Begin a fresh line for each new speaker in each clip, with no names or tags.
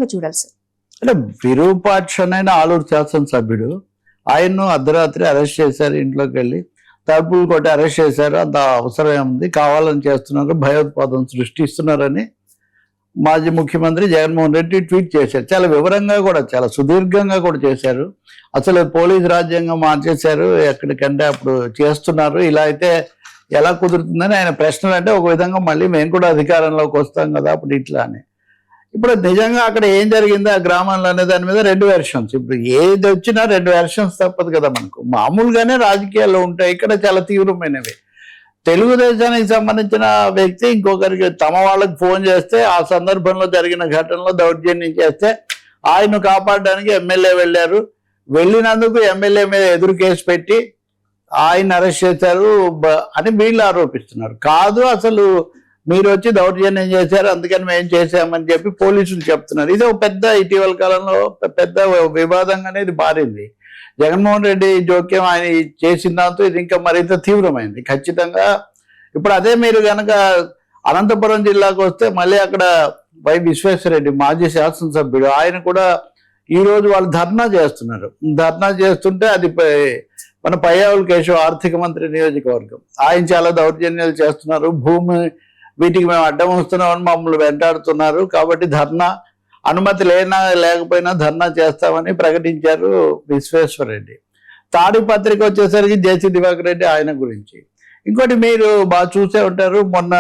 విధంగా చూడాలి సార్?
అంటే విరూపాక్షనైన ఆలూరు శాసనసభ్యుడు, ఆయన్ను అర్ధరాత్రి అరెస్ట్ చేశారు, ఇంట్లోకి వెళ్ళి తలుపులు కొట్టి అరెస్ట్ చేశారు. అంత అవసరం ఏముంది, కావాలని చేస్తున్నారు, భయోత్పాదం సృష్టిస్తున్నారని మాజీ ముఖ్యమంత్రి జగన్మోహన్ రెడ్డి ట్వీట్ చేశారు. చాలా వివరంగా కూడా, చాలా సుదీర్ఘంగా కూడా చేశారు. అసలు పోలీసు రాజ్యాంగం మార్చేశారు, ఎక్కడికంటే అప్పుడు చేస్తున్నారు, ఇలా అయితే ఎలా కుదురుతుందని ఆయన ప్రశ్నలు. అంటే ఒక విధంగా మళ్ళీ మేము కూడా అధికారంలోకి వస్తాం కదా అప్పుడు ఇట్లా అని. ఇప్పుడు నిజంగా అక్కడ ఏం జరిగిందో ఆ గ్రామంలో అనే దాని మీద 2 వెర్షన్స్. ఇప్పుడు ఏది వచ్చినా 2 వెర్షన్స్ తప్పదు కదా మనకు. మామూలుగానే రాజకీయాల్లో ఉంటాయి, ఇక్కడ చాలా తీవ్రమైనవి. తెలుగుదేశానికి సంబంధించిన వ్యక్తి ఇంకొకరికి తమ వాళ్ళకి ఫోన్ చేస్తే ఆ సందర్భంలో జరిగిన ఘటనలో దౌర్జన్యం చేస్తే ఆయన కాపాడడానికి ఎమ్మెల్యే వెళ్ళారు. వెళ్ళినందుకు ఎమ్మెల్యే మీద ఎదురు కేసు పెట్టి ఆయన అరెస్ట్ చేశారు అని వీళ్ళు ఆరోపిస్తున్నారు. కాదు, అసలు మీరు వచ్చి దౌర్జన్యం చేశారు, అందుకని మేము చేశామని చెప్పి పోలీసులు చెప్తున్నారు. ఇది ఒక పెద్ద, ఇటీవల కాలంలో పెద్ద వివాదంగానే ఇది మారింది. జగన్మోహన్ రెడ్డి జోక్యం ఆయన చేసిన దాంతో ఇది ఇంకా మరింత తీవ్రమైంది ఖచ్చితంగా. ఇప్పుడు అదే మీరు కనుక అనంతపురం జిల్లాకు వస్తే మళ్ళీ అక్కడ వై విశ్వేశ్వరరెడ్డి మాజీ శాసనసభ్యుడు, ఆయన కూడా ఈరోజు వాళ్ళు ధర్నా చేస్తున్నారు. ధర్నా చేస్తుంటే అది మన పయ్యావుల కేశవ్ ఆర్థిక మంత్రి నియోజకవర్గం, ఆయన చాలా దౌర్జన్యాలు చేస్తున్నారు, భూమి వీటికి మేము అడ్డం వస్తున్నామని మమ్మల్ని వెంటాడుతున్నారు, కాబట్టి ధర్నా అనుమతి లేకపోయినా ధర్నా చేస్తామని ప్రకటించారు విశ్వేశ్వరరెడ్డి. తాడిపత్రిక వచ్చేసరికి జేసీ దివాకర్ రెడ్డి, ఆయన గురించి. ఇంకోటి మీరు బాగా చూసే ఉంటారు, మొన్న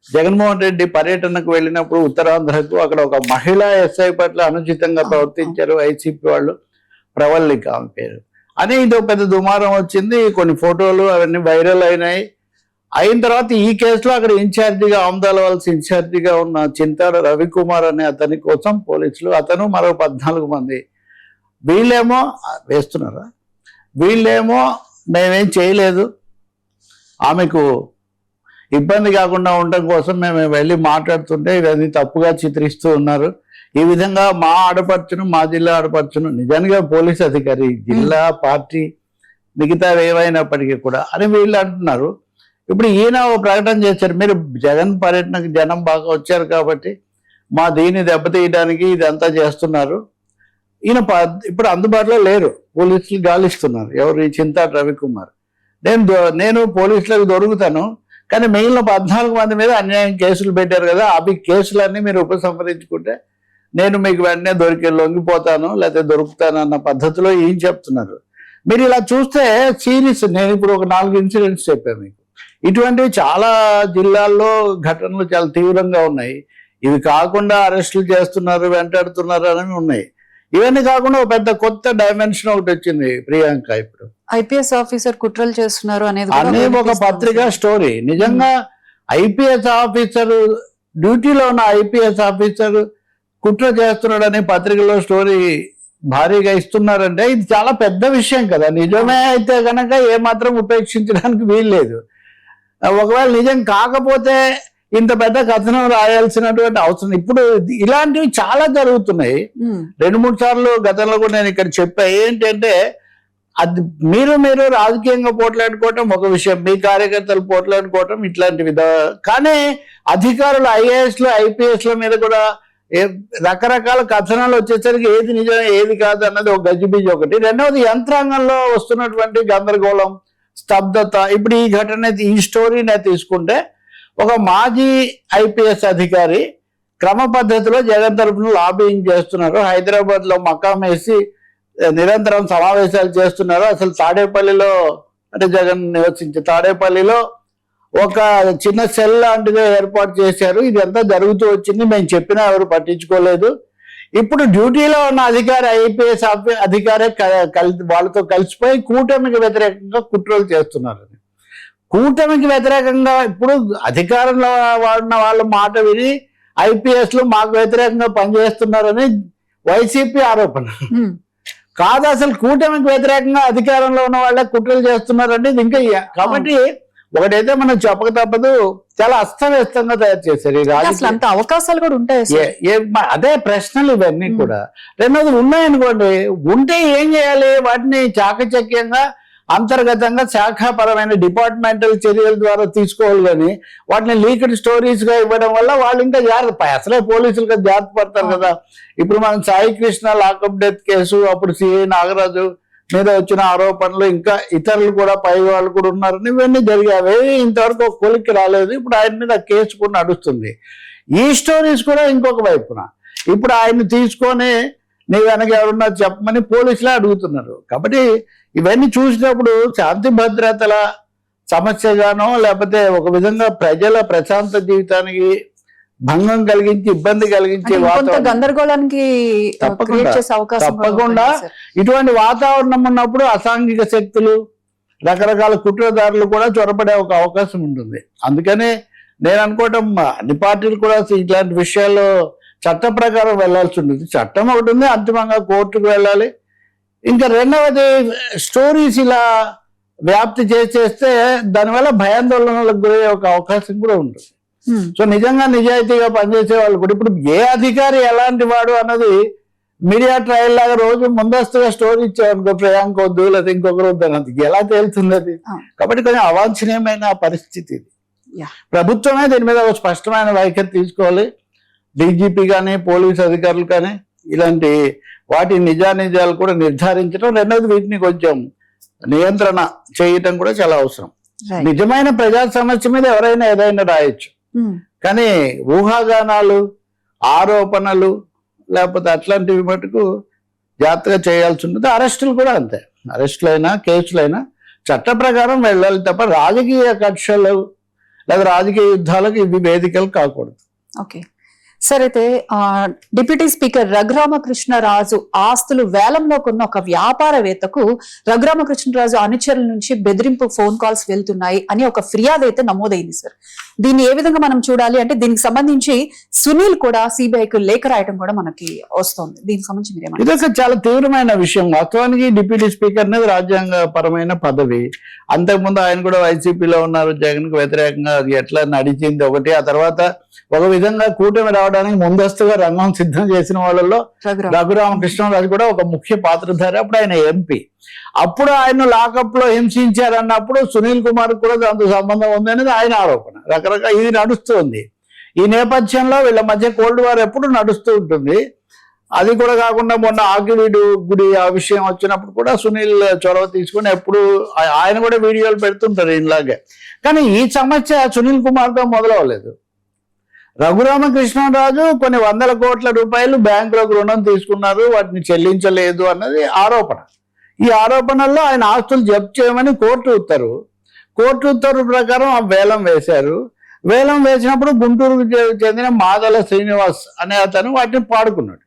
జగన్మోహన్ రెడ్డి పర్యటనకు వెళ్ళినప్పుడు ఉత్తరాంధ్రకు, అక్కడ ఒక మహిళా ఎస్ఐ పట్ల అనుచితంగా ప్రవర్తించారు వైసీపీ వాళ్ళు, ప్రవల్లిక ఆమె పేరు అని. ఇది ఒక పెద్ద దుమారం వచ్చింది, కొన్ని ఫోటోలు అవన్నీ వైరల్ అయినాయి. అయిన తర్వాత ఈ కేసులో అక్కడ ఇన్ఛార్జిగా, ఆమ్దాల వలస ఇన్ఛార్జిగా ఉన్న చింతాడ రవికుమార్ అనే అతని కోసం పోలీసులు, అతను మరో 14 మంది, వీళ్ళేమో వేస్తున్నారా, వీళ్ళేమో మేమేం చేయలేదు, ఆమెకు ఇబ్బంది కాకుండా ఉండటం కోసం మేము వెళ్ళి మాట్లాడుతుంటే ఇవన్నీ తప్పుగా చిత్రిస్తూ ఉన్నారు. ఈ విధంగా మా ఆడపడుచును, మా జిల్లా ఆడపడుచును, నిజంగా పోలీస్ అధికారి, జిల్లా పార్టీ మిగతా ఏవైనప్పటికీ కూడా అని వీళ్ళు అంటున్నారు. ఇప్పుడు ఈయన ఓ ప్రకటన చేశారు, మీరు జగన్ పర్యటనకు జనం బాగా వచ్చారు కాబట్టి మా దీన్ని దెబ్బతీయడానికి ఇదంతా చేస్తున్నారు. ఈయన ఇప్పుడు అందుబాటులో లేరు, పోలీసులు గాలిస్తున్నారు. ఎవరు? ఈ చింతాడు రవికుమార్. నేను పోలీసులకు దొరుకుతాను, కానీ మిగిలిన 14 మంది మీద అన్యాయం కేసులు పెట్టారు కదా, అవి కేసులన్నీ మీరు ఉపసంహరించుకుంటే నేను మీకు వెంటనే లొంగిపోతాను లేకపోతే దొరుకుతాను అన్న పద్ధతిలో ఈయన చెప్తున్నారు. మీరు ఇలా చూస్తే సిరీస్, నేను ఇప్పుడు ఒక 4 ఇన్సిడెంట్స్ చెప్పాను మీకు. ఇటువంటివి చాలా జిల్లాల్లో ఘటనలు చాలా తీవ్రంగా ఉన్నాయి. ఇవి కాకుండా అరెస్టులు చేస్తున్నారు, వెంటాడుతున్నారు అని ఉన్నాయి. ఇవన్నీ కాకుండా ఒక పెద్ద కొత్త డైమెన్షన్ ఒకటి వచ్చింది ప్రియాంక. ఇప్పుడు
ఐపీఎస్ ఆఫీసర్ కుట్రలు చేస్తున్నారు అనేది
ఒక పత్రికా స్టోరీ. నిజంగా ఐపీఎస్ ఆఫీసర్, డ్యూటీలో ఉన్న ఐపీఎస్ ఆఫీసర్ కుట్ర చేస్తున్నాడు అనే పత్రికలో స్టోరీ భారీగా ఇస్తున్నారంటే ఇది చాలా పెద్ద విషయం కదా. నిజమే అయితే కనుక ఏమాత్రం ఉపేక్షించడానికి వీల్లేదు. ఒకవేళ నిజం కాకపోతే ఇంత పెద్ద కథనం రాయాల్సినటువంటి అవసరం. ఇప్పుడు ఇలాంటివి చాలా జరుగుతున్నాయి. 2-3 సార్లు గతంలో కూడా నేను ఇక్కడ చెప్పా. ఏంటంటే అది మీరు రాజకీయంగా పోట్లాడుకోవటం ఒక విషయం, మీ కార్యకర్తలు పోట్లాడుకోవటం ఇట్లాంటివి. కానీ అధికారులు ఐఏఎస్లు, ఐపీఎస్ల మీద కూడా రకరకాల కథనాలు వచ్చేసరికి ఏది నిజం ఏది కాదు అన్నది ఒక గజిబిజి ఒకటి. రెండవది యంత్రాంగంలో వస్తున్నటువంటి గందరగోళం, స్తబ్దత. ఇప్పుడు ఈ ఘటన, ఈ స్టోరీనే తీసుకుంటే ఒక మాజీ ఐపీఎస్ అధికారి క్రమ పద్ధతిలో జగన్ తరఫున లాబింగ్ చేస్తున్నారు. హైదరాబాద్ లో మకాం వేసి నిరంతరం సమావేశాలు చేస్తున్నారు. అసలు తాడేపల్లిలో, అంటే జగన్ నివసించే తాడేపల్లిలో ఒక చిన్న సెల్ లాంటిది ఏర్పాటు చేశారు. ఇది అంతా జరుగుతూ వచ్చింది, మేము చెప్పినా ఎవరు పట్టించుకోలేదు. ఇప్పుడు డ్యూటీలో ఉన్న అధికారి, ఐపీఎస్ అధికారి వాళ్ళతో కలిసిపోయి కూటమికి వ్యతిరేకంగా కుట్రలు చేస్తున్నారు. కూటమికి వ్యతిరేకంగా ఇప్పుడు అధికారంలో వాడిన వాళ్ళ మాట విని ఐపీఎస్లు మాకు వ్యతిరేకంగా పనిచేస్తున్నారని వైసీపీ ఆరోపణ కాదు. అసలు కూటమికి వ్యతిరేకంగా అధికారంలో ఉన్న వాళ్ళే కుట్రలు చేస్తున్నారంటే ఇది ఇంకా. కాబట్టి ఒకటైతే మనం చెప్పక తప్పదు, చాలా అస్తవ్యస్తంగా తయారు చేశారు ఈ రాజకీయ.
అవకాశాలు కూడా ఉంటాయి,
అదే ప్రశ్నలు ఇవన్నీ కూడా. రెండోది ఉన్నాయనుకోండి, ఉంటే ఏం చేయాలి, వాటిని చాకచక్యంగా అంతర్గతంగా శాఖాపరమైన డిపార్ట్మెంటల్ చర్యల ద్వారా తీసుకోవాలి, కానీ వాటిని లీక్డ్ స్టోరీస్ గా ఇవ్వడం వల్ల వాళ్ళు ఇంకా జాగ్రత్త, అసలే పోలీసులుగా జాగ్రత్త పడతారు కదా. ఇప్పుడు మనం Sai Krishna lockup death case, అప్పుడు సిఐ నాగరాజు మీద వచ్చిన ఆరోపణలు, ఇంకా ఇతరులు కూడా పై వాళ్ళు కూడా ఉన్నారని ఇవన్నీ జరిగాయి. ఇంతవరకు ఒక కొలిక్కి రాలేదు. ఇప్పుడు ఆయన మీద కేసు కూడా నడుస్తుంది. ఈ స్టోరీస్ కూడా ఇంకొక వైపున ఇప్పుడు ఆయన్ని తీసుకొని నీ వెనక ఎవరున్నా చెప్పమని పోలీసులే అడుగుతున్నారు. కాబట్టి ఇవన్నీ చూసినప్పుడు శాంతి భద్రతల సమస్యగానో లేకపోతే ఒక విధంగా ప్రజల ప్రశాంత జీవితానికి భంగం కలిగించి ఇబ్బంది కలిగించే
గందరగోళానికి
తప్పకుండా ఇటువంటి వాతావరణం ఉన్నప్పుడు అసాంఘిక శక్తులు, రకరకాల కుట్రదారులు కూడా చొరబడే ఒక అవకాశం ఉంటుంది. అందుకనే నేను అనుకోవటం అన్ని పార్టీలు కూడా ఇట్లాంటి విషయాల్లో చట్ట ప్రకారం వెళ్లాల్సి ఉంటుంది. చట్టం ఒకటి ఉంది, అంతిమంగా కోర్టుకు వెళ్ళాలి. ఇంకా రెండవది స్టోరీస్ ఇలా వ్యాప్తి చేస్తే దానివల్ల భయాందోళనలకు గురయ్యే ఒక అవకాశం కూడా ఉంటుంది. సో నిజంగా నిజాయితీగా పనిచేసే వాళ్ళు కూడా ఇప్పుడు ఏ అధికారి ఎలాంటి వాడు అన్నది మీడియా ట్రయల్ లాగా రోజు ముందస్తుగా స్టోరీ ఇచ్చామనుకో, ప్రియాంక వద్దు లేదా ఇంకొకరు వద్దు అన్నది ఎలా తేలుతుంది అది. కాబట్టి కొంచెం అవాంఛనీయమైన పరిస్థితి ఇది. ప్రభుత్వమే దీని మీద ఒక స్పష్టమైన వైఖరి తీసుకోవాలి. డీజీపీ కానీ పోలీస్ అధికారులు కానీ ఇలాంటి వాటి నిజానిజాలు కూడా నిర్ధారించడం, రెండవది వీటిని కొంచెం నియంత్రణ చేయటం కూడా చాలా అవసరం. నిజమైన ప్రజా సమస్య మీద ఎవరైనా ఏదైనా రాయొచ్చు, కానీ ఊహాగానాలు, ఆరోపణలు లేకపోతే అట్లాంటివి మటుకు జాగ్రత్తగా చేయాల్సి ఉంటుంది. అరెస్టులు కూడా అంతే, అరెస్టులైనా కేసులైనా చట్ట ప్రకారం వెళ్ళాలి తప్ప రాజకీయ కక్షలు లేదా రాజకీయ యుద్ధాలకు ఇవి వేదికలు కాకూడదు.
ఓకే సార్, అయితే డిప్యూటీ స్పీకర్ రఘురామకృష్ణరాజు ఆస్తులు వేలంలో కొన్న ఒక వ్యాపారవేత్తకు రఘురామకృష్ణరాజు అనుచరుల నుంచి బెదిరింపు ఫోన్ కాల్స్ వెళ్తున్నాయి అని ఒక ఫిర్యాదు అయితే నమోదైంది సార్. దీన్ని ఏ విధంగా మనం చూడాలి అంటే దీనికి సంబంధించి సునీల్ కూడా సిబిఐకి లేఖ రాయడం కూడా మనకి వస్తుంది. దీనికి సంబంధించి మీరేమంటారు?
ఇదొక చాలా తీవ్రమైన విషయం. వాస్తవానికి డిప్యూటీ స్పీకర్ అనేది రాజ్యాంగ పరమైన పదవి. అంతకుముందు ఆయన కూడా వైసీపీలో ఉన్నారు, జగన్ కు వ్యతిరేకంగా అది ఎట్లా నడిచింది ఒకటి. ఆ తర్వాత ఒక విధంగా కూటమి రావడానికి ముందస్తుగా రంగం సిద్ధం చేసిన వాళ్ళలో రఘురామకృష్ణరాజు కూడా ఒక ముఖ్య పాత్రధారి. అప్పుడు ఆయన ఎంపీ. అప్పుడు ఆయన లాకప్ లో హింసించారన్నప్పుడు సునీల్ కుమార్ కూడా దాంతో సంబంధం ఉంది అనేది ఆయన ఆరోపణ. రకరకాల ఇది నడుస్తుంది. ఈ నేపథ్యంలో వీళ్ళ మధ్య కోల్డ్ వార్ ఎప్పుడు నడుస్తూ ఉంటుంది. అది కూడా కాకుండా మొన్న ఆకివీడు గుడి ఆ విషయం వచ్చినప్పుడు కూడా సునీల్ చొరవ తీసుకుని ఎప్పుడు ఆయన కూడా వీడియోలు పెడుతుంటారు ఇలాగే. కానీ ఈ సమస్య సునీల్ కుమార్తో మొదలవలేదు. రఘురామకృష్ణరాజు కొన్ని వందల కోట్ల రూపాయలు బ్యాంకులకు రుణం తీసుకున్నారు, వాటిని చెల్లించలేదు అన్నది ఆరోపణ. ఈ ఆరోపణల్లో ఆయన ఆస్తులు జప్తు చేయమని కోర్టు ఉత్తర్వు ప్రకారం ఆ వేలం వేశారు. వేలం వేసినప్పుడు గుంటూరుకు చెందిన మాదల శ్రీనివాస్ అనే అతను వాటిని పాడుకున్నాడు.